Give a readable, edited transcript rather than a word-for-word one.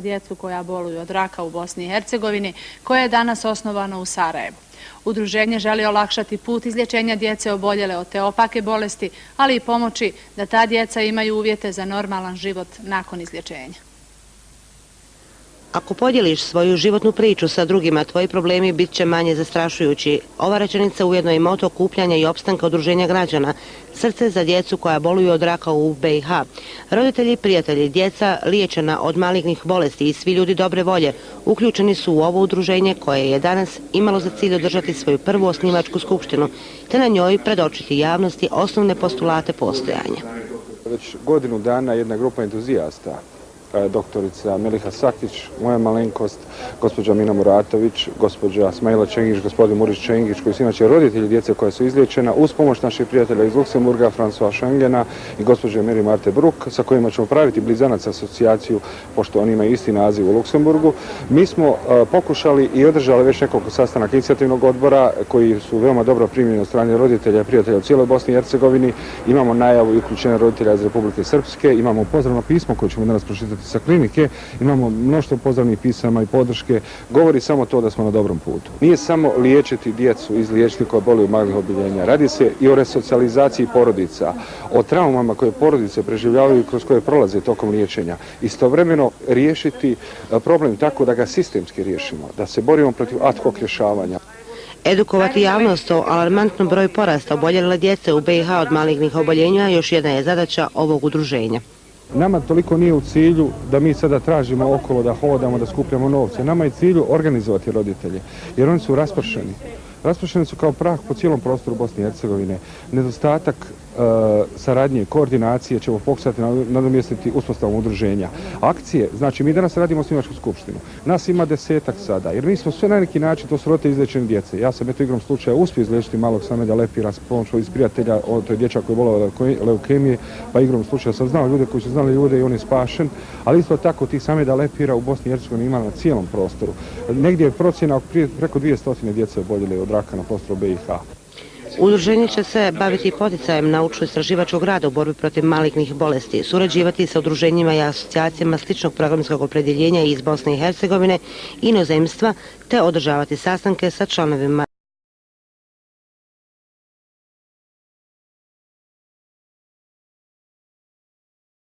Djecu koja boluju od raka u Bosni i Hercegovini, koje je danas osnovano u Sarajevu. Udruženje želi olakšati put izlječenja djece oboljele od te opake bolesti, ali i pomoći da ta djeca imaju uvjete za normalan život nakon izlječenja. Ako podijeliš svoju životnu priču sa drugima, tvoji problemi bit će manje zastrašujući. Ova rečenica ujedno je moto okupljanja i opstanka udruženja građana, Srce za djecu koja boluju od raka u BiH. Roditelji, prijatelji, djeca liječena od malignih bolesti i svi ljudi dobre volje uključeni su u ovo udruženje koje je danas imalo za cilj održati svoju prvu osnivačku skupštinu, te na njoj predočiti javnosti osnovne postulate postojanja. Već godinu dana jedna grupa entuzijasta, doktorica Meliha Sakić, moja malenkost, gospođa Mina Muratović, gospođa Smajla Čengić, gospodin Murić Čengić, koji su inače roditelji djece koja su izliječena, uz pomoć naših prijatelja iz Luksemburga, François Schengena i gospođe Mary Marte Bruk, sa kojima ćemo praviti Blizanac asocijaciju, pošto oni imaju isti naziv u Luksemburgu. Mi smo pokušali i održali već nekoliko sastanaka inicijativnog odbora koji su veoma dobro primljeni od strane roditelja i prijatelja u cijeloj Bosni i Hercegovini. Imamo najavu i uključenja roditelja iz Republike Srpske, imamo pozdravno pismo koje ćemo danas pročitati sa klinike, imamo mnoštvo pozdravnih pisama i podrške, govori samo to da smo na dobrom putu. Nije samo liječiti djecu, izliječiti koja boluju od malignih oboljenja, radi se i o resocijalizaciji porodica, o traumama koje porodice preživljavaju i kroz koje prolaze tokom liječenja. Istovremeno riješiti problem tako da ga sistemski riješimo, da se borimo protiv ad hoc rješavanja. Edukovati javnost o alarmantnom broju porasta oboljele djece u BiH od malignih oboljenja još jedna je zadaća ovog udruženja. Nama toliko nije u cilju da mi sada tražimo okolo, da hodamo, da skupljamo novce. Nama je cilju organizovati roditelje, jer oni su raspršeni. Raspršeni su kao prah po cijelom prostoru Bosne i Hercegovine. Nedostatak saradnje, koordinacije ćemo pokušati nadomjestiti uspostavom udruženja. Akcije, znači mi danas radimo osnivačku skupštinu. Nas ima 10-ak sada, jer mi smo sve na neki način, to su roditelji izliječene djece. Ja sam igrom slučaja uspio izliječiti malog Sameda Lepira s pomoću iz prijatelja, to je dječak koji je bolao od leukemije, pa igrom slučaja sam znao ljude koji su znali ljude i on je spašen, ali isto tako tih Sameda Lepira u Bosni i Hercegovini ima na cijelom prostoru. Negdje je procjena preko 200 djece oboljele od raka na prostoru BiH. Udruženje će se baviti poticajem naučno-istraživačkog rada u borbi protiv malignih bolesti, surađivati sa udruženjima i asocijacijama sličnog programskog opredjeljenja iz Bosne i Hercegovine i inozemstva, te održavati sastanke sa članovima